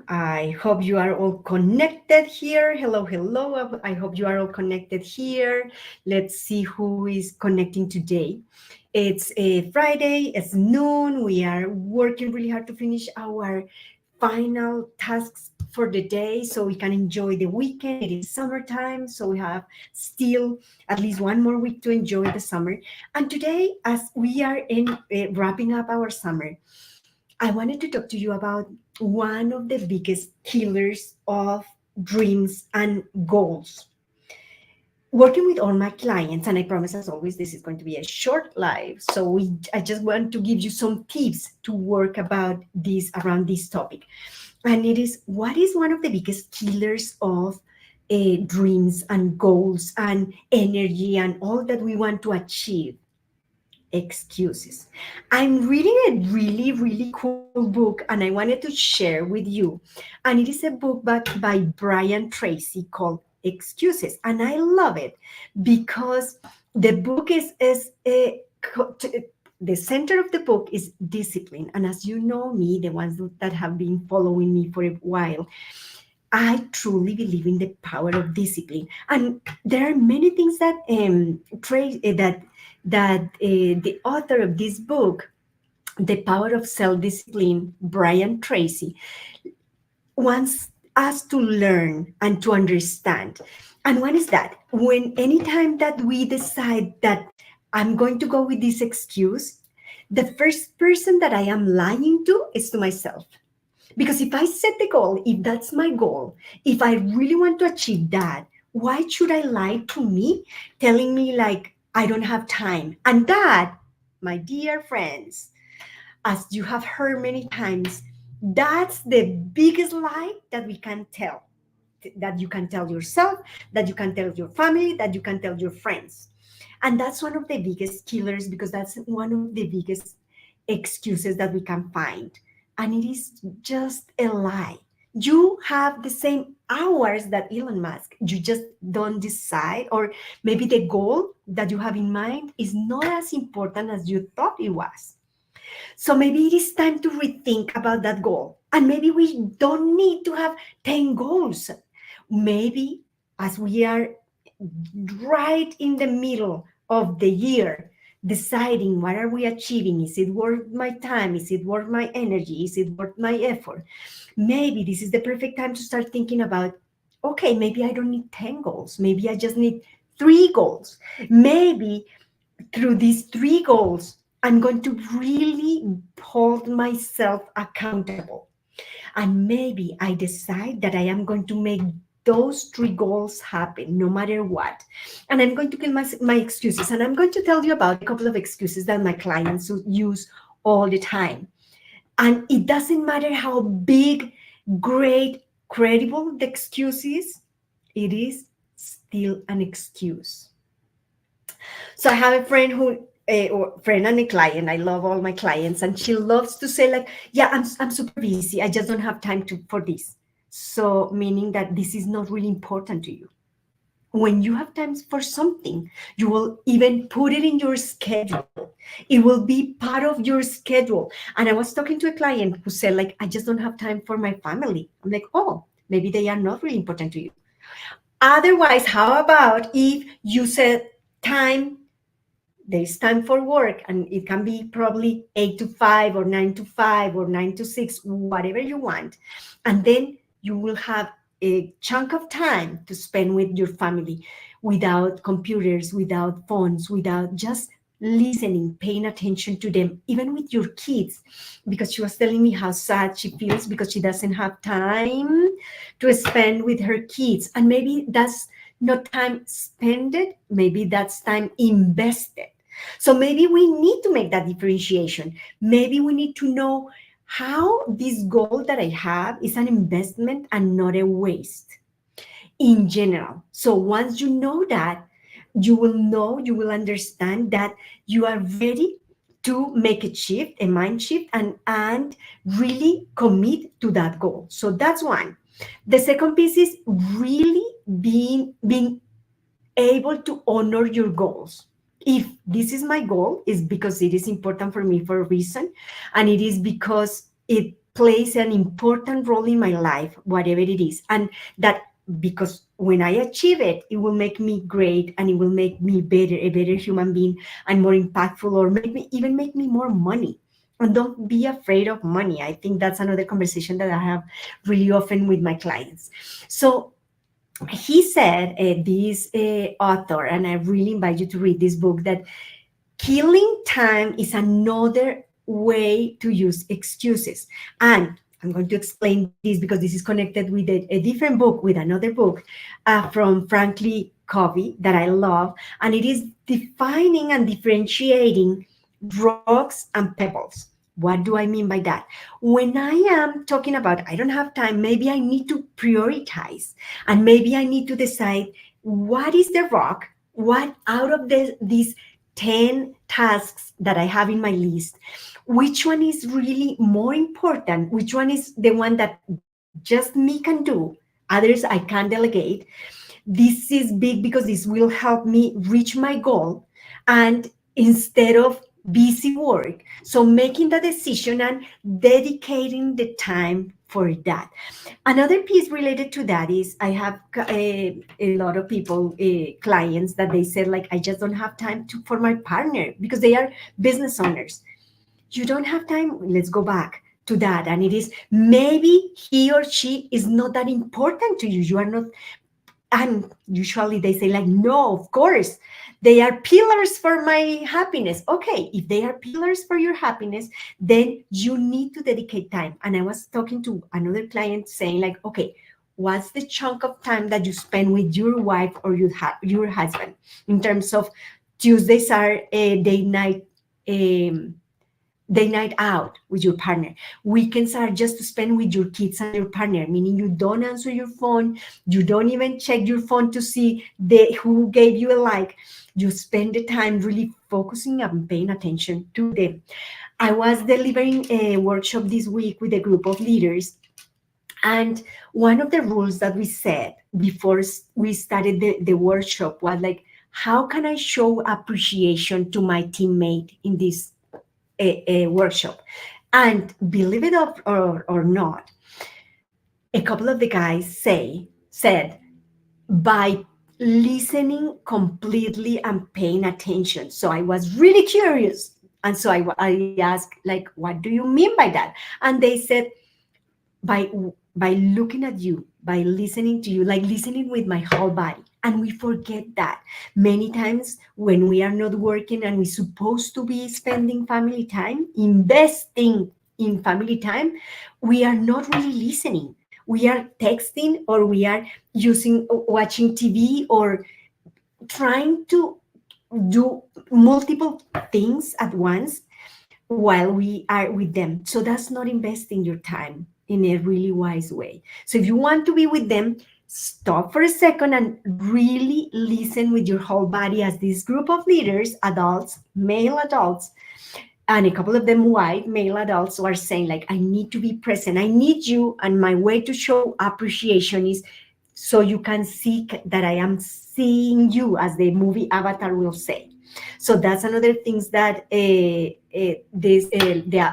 I hope you are all connected here. Hello, hello. I hope you are all connected here. Let's see who is connecting today. It's a Friday, it's noon. We are working really hard to finish our final tasks for the day so we can enjoy the weekend. It is summertime, so we have still at least one more week to enjoy the summer. And today, as we are in wrapping up our summer, I wanted to talk to you about one of the biggest killers of dreams and goals. Working with all my clients, and I promise, as always, this is going to be a short live. So I just want to give you some tips to work about this around this topic. And it is, what is one of the biggest killers of dreams and goals and energy and all that we want to achieve? Excuses. I'm reading a really, really cool book and I wanted to share with you. And it is a book by Brian Tracy called Excuses. And I love it because the book the center of the book is discipline. And as you know me, the ones that have been following me for a while, I truly believe in the power of discipline, and there are many things that the author of this book, The Power of Self-Discipline, Brian Tracy, wants us to learn and to understand. And one is that when anytime that we decide that I'm going to go with this excuse, the first person that I am lying to is to myself. Because if I set the goal, if that's my goal, if I really want to achieve that, why should I lie to me, telling me like I don't have time? And that, my dear friends, as you have heard many times, that's the biggest lie that we can tell. That you can tell yourself, that you can tell your family, that you can tell your friends. And that's one of the biggest killers because that's one of the biggest excuses that we can find. And it is just a lie. You have the same hours that Elon Musk. You just don't decide, or maybe the goal that you have in mind is not as important as you thought it was. So maybe it is time to rethink about that goal. And maybe we don't need to have 10 goals. Maybe as we are right in the middle of the year, deciding what are we achieving, is it worth my time, is it worth my energy, is it worth my effort, maybe this is the perfect time to start thinking about, okay, maybe I don't need 10 goals, maybe I just need 3 goals. Maybe through these 3 goals I'm going to really hold myself accountable. And maybe I decide that I am going to make those 3 goals happen no matter what. And I'm going to kill my excuses. And I'm going to tell you about a couple of excuses that my clients use all the time. And it doesn't matter how big, great, credible the excuse is, it is still an excuse. So I have a friend or friend and a client. I love all my clients, and she loves to say like, "Yeah, I'm super busy. I just don't have time for this." So meaning that this is not really important to you. When you have time for something, you will even put it in your schedule. It will be part of your schedule. And I was talking to a client who said like, "I just don't have time for my family." I'm like, "Oh, maybe they are not really important to you." Otherwise, how about if you set time, there's time for work, and it can be probably 8 to 5 or 9 to 5 or 9 to 6, whatever you want. And then you will have a chunk of time to spend with your family without computers, without phones, without just listening, paying attention to them, even with your kids. Because she was telling me how sad she feels because she doesn't have time to spend with her kids. And maybe that's not time spent, maybe that's time invested. So maybe we need to make that differentiation. Maybe we need to know how this goal that I have is an investment and not a waste in general. So once you know that, you will know, you will understand that you are ready to make a shift, a mind shift, and really commit to that goal. So that's one. The second piece is really being able to honor your goals. If this is my goal, is because it is important for me for a reason, and it is because plays an important role in my life, whatever it is. And that, because when I achieve it, it will make me great, and it will make me better, a better human being, and more impactful, or make me more money. And don't be afraid of money. I think that's another conversation that I have really often with my clients. So he said, this author, and I really invite you to read this book, that killing time is another way to use excuses. And I'm going to explain this because this is connected with a different book, with another book from Franklin Covey that I love. And it is defining and differentiating rocks and pebbles. What do I mean by that? When I am talking about I don't have time, maybe I need to prioritize, and maybe I need to decide what is the rock, what out of these 10 tasks that I have in my list, which one is really more important, which one is the one that just me can do, others I can delegate. This is big because this will help me reach my goal, and instead of busy work. So making the decision and dedicating the time for that. Another piece related to that is I have a lot of people, clients, that they said, like, I just don't have time for my partner because they are business owners. You don't have time. Let's go back to that. And it is, maybe he or she is not that important to you. You are not. And usually they say, like, no, of course, they are pillars for my happiness. Okay, if they are pillars for your happiness, then you need to dedicate time. And I was talking to another client saying, like, okay, what's the chunk of time that you spend with your wife or your husband? In terms of, Tuesdays are a day night out with your partner. Weekends are just to spend with your kids and your partner, meaning you don't answer your phone, you don't even check your phone to see who gave you a like. You spend the time really focusing and paying attention to them. I was delivering a workshop this week with a group of leaders, and one of the rules that we set before we started the workshop was, like, how can I show appreciation to my teammate in this a workshop? And believe it or not, a couple of the guys said, by listening completely and paying attention. So I was really curious, and so I asked, like, what do you mean by that? And they said, by looking at you, by listening to you, like listening with my whole body. And we forget that many times when we are not working and we're supposed to be spending family time, investing in family time, we are not really listening. We are texting, or we are watching TV, or trying to do multiple things at once while we are with them. So that's not investing your time in a really wise way. So if you want to be with them, stop for a second and really listen with your whole body, as this group of leaders, adults, male adults, and a couple of them white male adults, are saying, like, I need to be present. I need you. And my way to show appreciation is so you can see that I am seeing you, as the movie Avatar will say. So that's another things that the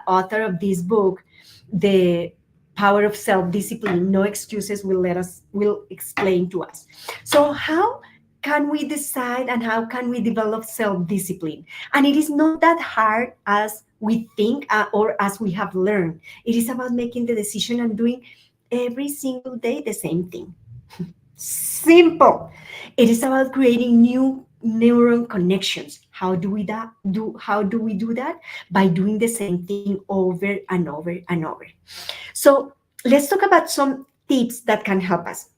author of this book, The Power of Self-Discipline, No Excuses, will explain to us. So how can we decide, and how can we develop self-discipline? And it is not that hard as we think, or as we have learned. It is about making the decision and doing every single day the same thing. Simple. It is about creating new neuron connections. How do we do that? By doing the same thing over and over and over. So let's talk about some tips that can help us.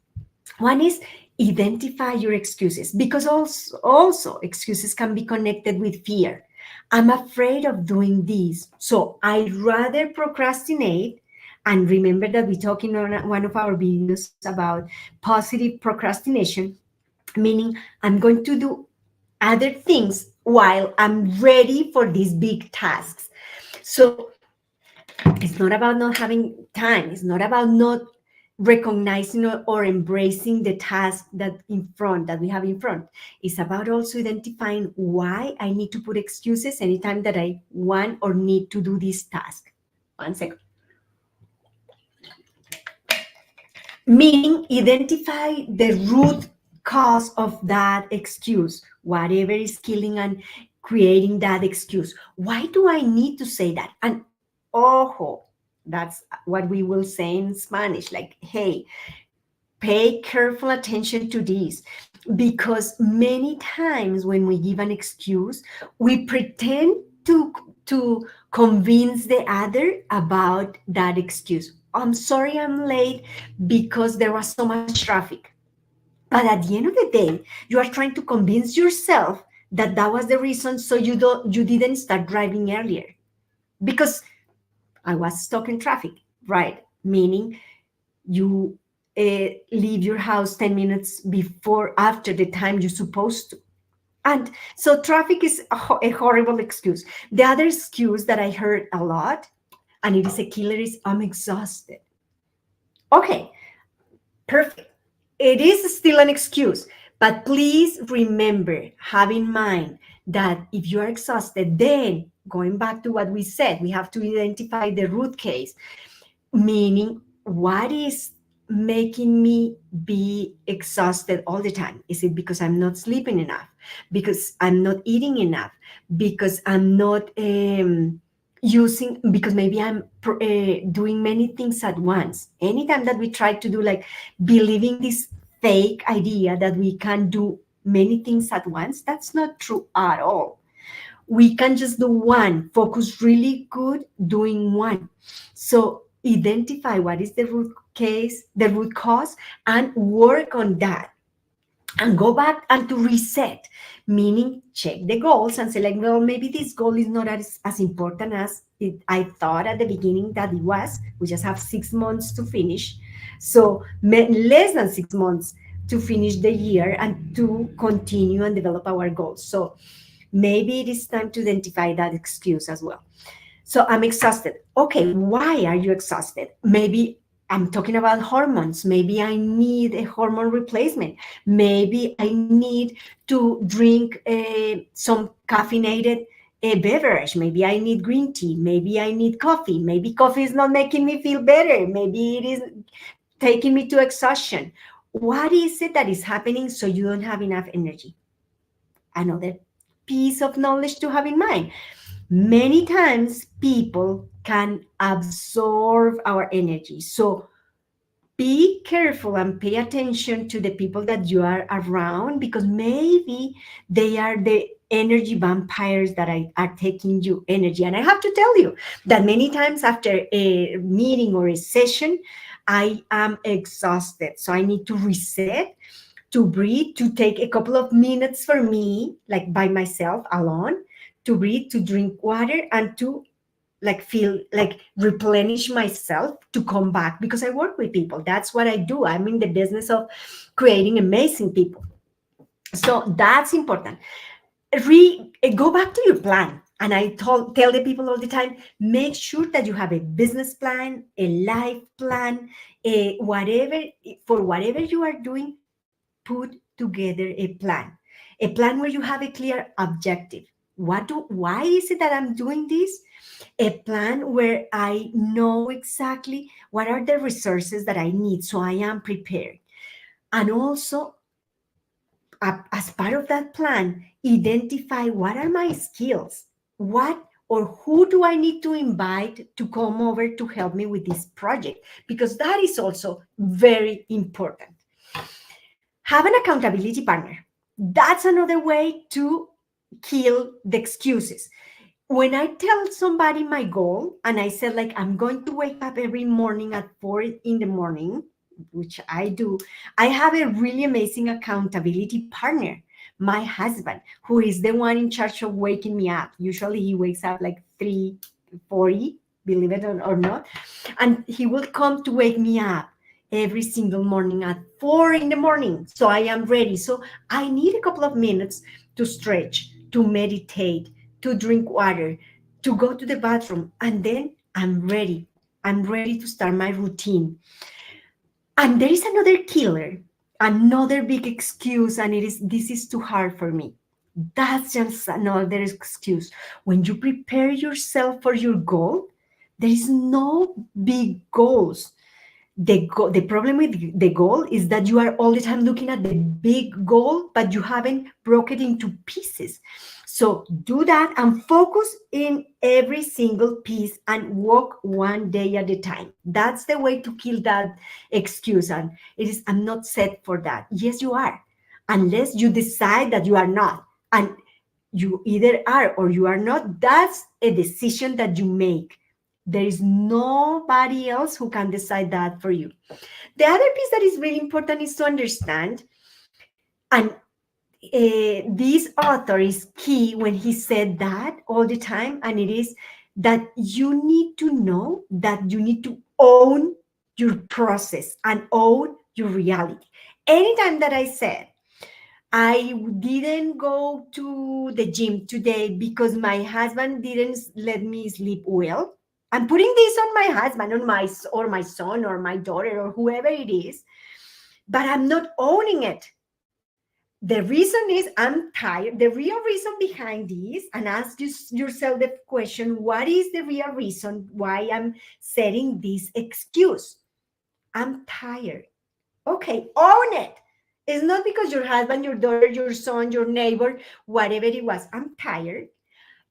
One is, identify your excuses, because also excuses can be connected with fear. I'm afraid of doing this, so I'd rather procrastinate. And remember that we're talking on one of our videos about positive procrastination, meaning I'm going to do other things while I'm ready for these big tasks. So it's not about not having time. It's not about not recognizing or embracing the task that we have in front. It's about also identifying why I need to put excuses anytime that I want or need to do this task. One second. Meaning, identify the root cause of that excuse, whatever is killing and creating that excuse. Why do I need to say that? And ojo, that's what we will say in Spanish, like, hey, pay careful attention to this, because many times when we give an excuse, we pretend to convince the other about that excuse. I'm sorry I'm late because there was so much traffic. But at the end of the day, you are trying to convince yourself that that was the reason, so you didn't start driving earlier because I was stuck in traffic, right? Meaning you leave your house 10 minutes before after the time you're supposed to. And so traffic is a horrible excuse. The other excuse that I heard a lot, and it is a killer, is I'm exhausted. Okay, perfect. It is still an excuse, but please remember, have in mind that if you are exhausted, then going back to what we said, we have to identify the root case, meaning what is making me be exhausted all the time? Is it because I'm not sleeping enough, because I'm not eating enough, because I'm not using, because maybe I'm doing many things at once? Anytime that we try to do, like, believing this fake idea that we can do many things at once, that's not true at all. We can just do one, focus really good doing one. So identify what is the root case, the root cause, and work on that. And go back and to reset, meaning check the goals and say, like, well, maybe this goal is not as important as I thought at the beginning that it was. We just have 6 months to finish. So less than 6 months to finish the year and to continue and develop our goals. So maybe it is time to identify that excuse as well. So I'm exhausted. Okay, why are you exhausted? Maybe I'm talking about hormones. Maybe I need a hormone replacement. Maybe I need to drink some caffeinated beverage. Maybe I need green tea. Maybe I need coffee. Maybe coffee is not making me feel better. Maybe it is taking me to exhaustion. What is it that is happening so you don't have enough energy? Another piece of knowledge to have in mind. Many times people can absorb our energy. So be careful and pay attention to the people that you are around, because maybe they are the energy vampires that are taking you energy. And I have to tell you that many times after a meeting or a session, I am exhausted. So I need to reset, to breathe, to take a couple of minutes for me, like by myself alone, to breathe, to drink water, and to like feel like replenish myself to come back, because I work with people. That's what I do. I'm in the business of creating amazing people. So that's important. Go back to your plan. And I tell the people all the time, make sure that you have a business plan, a life plan, whatever, for whatever you are doing, put together a plan where you have a clear objective. Why is it that I'm doing this? A plan where I know exactly what are the resources that I need, so I am prepared. And also, as part of that plan, identify what are my skills, what or who do I need to invite to come over to help me with this project, because that is also very important. Have an accountability partner. That's another way to kill the excuses. When I tell somebody my goal and I said, like, I'm going to wake up every morning at 4 in the morning, which I do, I have a really amazing accountability partner, my husband, who is the one in charge of waking me up. Usually he wakes up like 3:40, believe it or not. And he will come to wake me up every single morning at 4 in the morning. So I am ready. So I need a couple of minutes to stretch, to meditate, to drink water, to go to the bathroom, and then I'm ready. I'm ready to start my routine. And there is another killer, another big excuse, and it is, this is too hard for me. That's just another excuse. When you prepare yourself for your goal, there is no big goals. The problem with the goal is that you are all the time looking at the big goal, but you haven't broken it into pieces. So do that and focus in every single piece and walk one day at a time. That's the way to kill that excuse. And it is, I'm not set for that. Yes, you are, unless you decide that you are not. And you either are or you are not. That's a decision that you make. There is nobody else who can decide that for you. The other piece that is really important is to understand, and this author is key when he said that all the time, and it is that you need to know that you need to own your process and own your reality. Anytime that I said, I didn't go to the gym today because my husband didn't let me sleep well. I'm putting this on my husband, on my or my son or my daughter or whoever it is, but I'm not owning it. The reason is I'm tired. The real reason behind this, and ask yourself the question, what is the real reason why I'm setting this excuse? I'm tired. Okay, own it. It's not because your husband, your daughter, your son, your neighbor, whatever it was. I'm tired,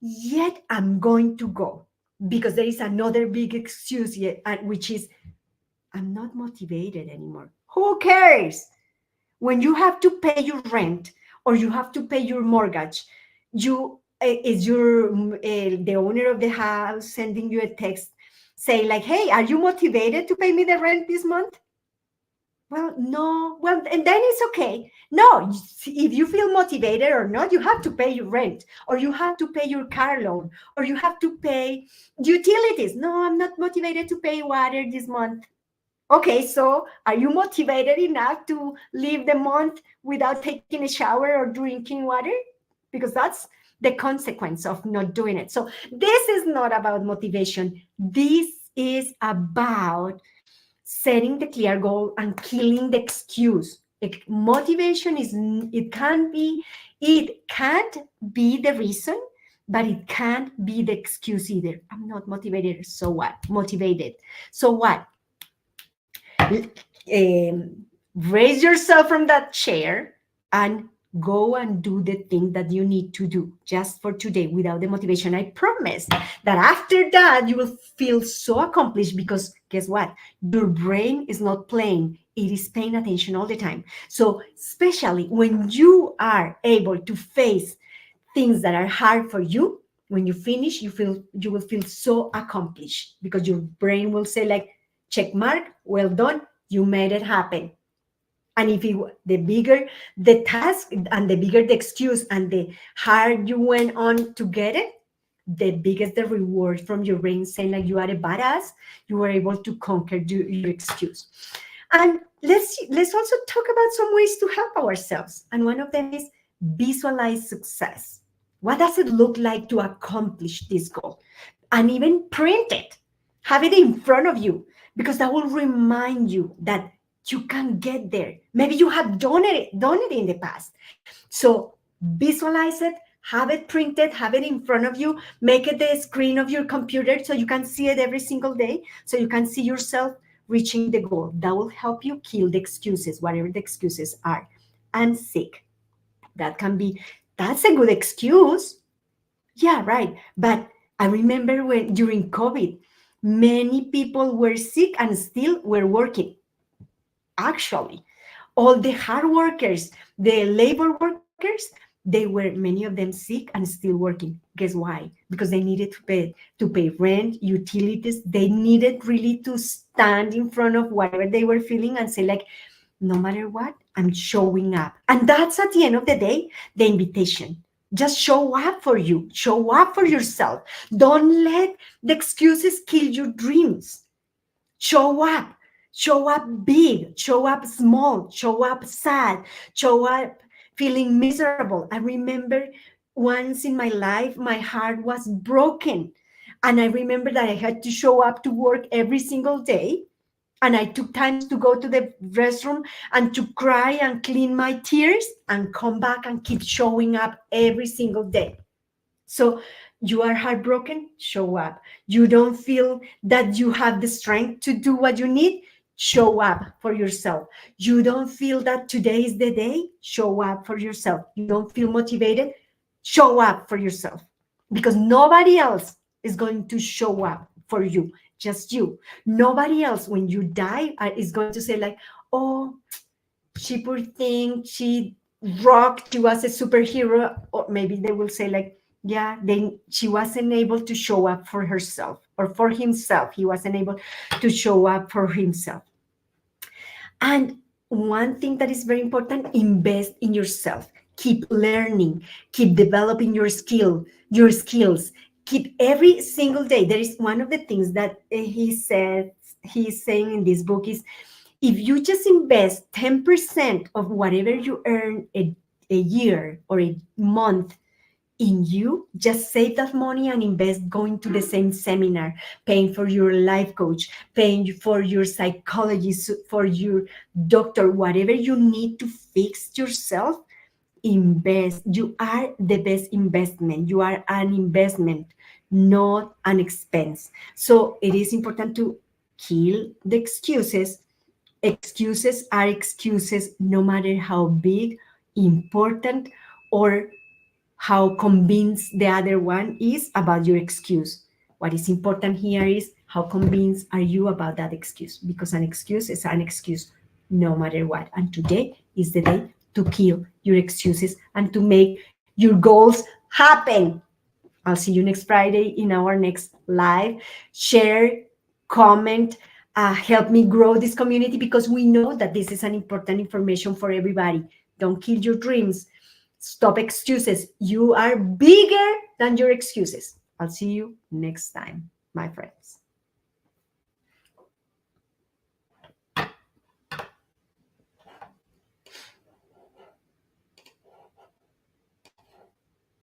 yet I'm going to go because there is another big excuse yet, which is I'm not motivated anymore. Who cares? When you have to pay your rent or you have to pay your mortgage, is your the owner of the house sending you a text say like, hey, are you motivated to pay me the rent this month? Well, no. Well, and then it's okay. No, if you feel motivated or not, you have to pay your rent, or you have to pay your car loan, or you have to pay utilities. No, I'm not motivated to pay water this month. Okay, so are you motivated enough to leave the month without taking a shower or drinking water? Because that's the consequence of not doing it. So this is not about motivation. This is about setting the clear goal and killing the excuse. Motivation is, it can't be the reason, but it can't be the excuse either. I'm not motivated, so what? Motivated, so what? Raise yourself from that chair and go and do the thing that you need to do just for today without the motivation. I promise that after that, you will feel so accomplished because guess what? Your brain is not playing. It is paying attention all the time. So especially when you are able to face things that are hard for you, when you finish, you will feel so accomplished because your brain will say like, check mark, well done, you made it happen. And if the bigger the task and the bigger the excuse and the hard you went on to get it, the biggest the reward from your brain saying like you are a badass, you were able to conquer your excuse. And let's also talk about some ways to help ourselves. And one of them is visualize success. What does it look like to accomplish this goal? And even print it, have it in front of you, because that will remind you that you can get there. Maybe you have done it in the past. So visualize it, have it printed, have it in front of you, make it the screen of your computer so you can see it every single day, so you can see yourself reaching the goal. That will help you kill the excuses, whatever the excuses are. I'm sick. That's a good excuse. Yeah, right. But I remember when during COVID, many people were sick and still were working. Actually, all the hard workers, the labor workers, many of them sick and still working. Guess why? Because they needed to pay rent, utilities. They needed really to stand in front of whatever they were feeling and say like, no matter what, I'm showing up. And that's at the end of the day, the invitation. Just show up for you. Show up for yourself. Don't let the excuses kill your dreams. Show up. Show up big. Show up small. Show up sad. Show up feeling miserable. I remember once in my life, my heart was broken. And I remember that I had to show up to work every single day. And I took times to go to the restroom and to cry and clean my tears and come back and keep showing up every single day. So you are heartbroken, show up. You don't feel that you have the strength to do what you need, show up for yourself. You don't feel that today is the day, show up for yourself. You don't feel motivated, show up for yourself, because nobody else is going to show up for you, just you. Nobody else, when you die, is going to say like, oh, she poor thing, she rocked, she was a superhero. Or maybe they will say like, yeah, then she wasn't able to show up for herself or for himself. He wasn't able to show up for himself. And one thing that is very important, invest in yourself. Keep learning, keep developing your skills. Keep every single day. There is one of the things that he's saying in this book is, if you just invest 10% of whatever you earn a year or a month in you, just save that money and invest going to the same seminar, paying for your life coach, paying for your psychologist, for your doctor, whatever you need to fix yourself. Invest. You are the best investment. You are an investment, not an expense. So it is important to kill the excuses. Excuses are excuses, no matter how big, important, or how convinced the other one is about your excuse. What is important here is how convinced are you about that excuse, because an excuse is an excuse no matter what. And today is the day to kill your excuses and to make your goals happen. I'll see you next Friday in our next live. Share, comment, help me grow this community, because we know that this is an important information for everybody. Don't kill your dreams. Stop excuses. You are bigger than your excuses. I'll see you next time, my friends.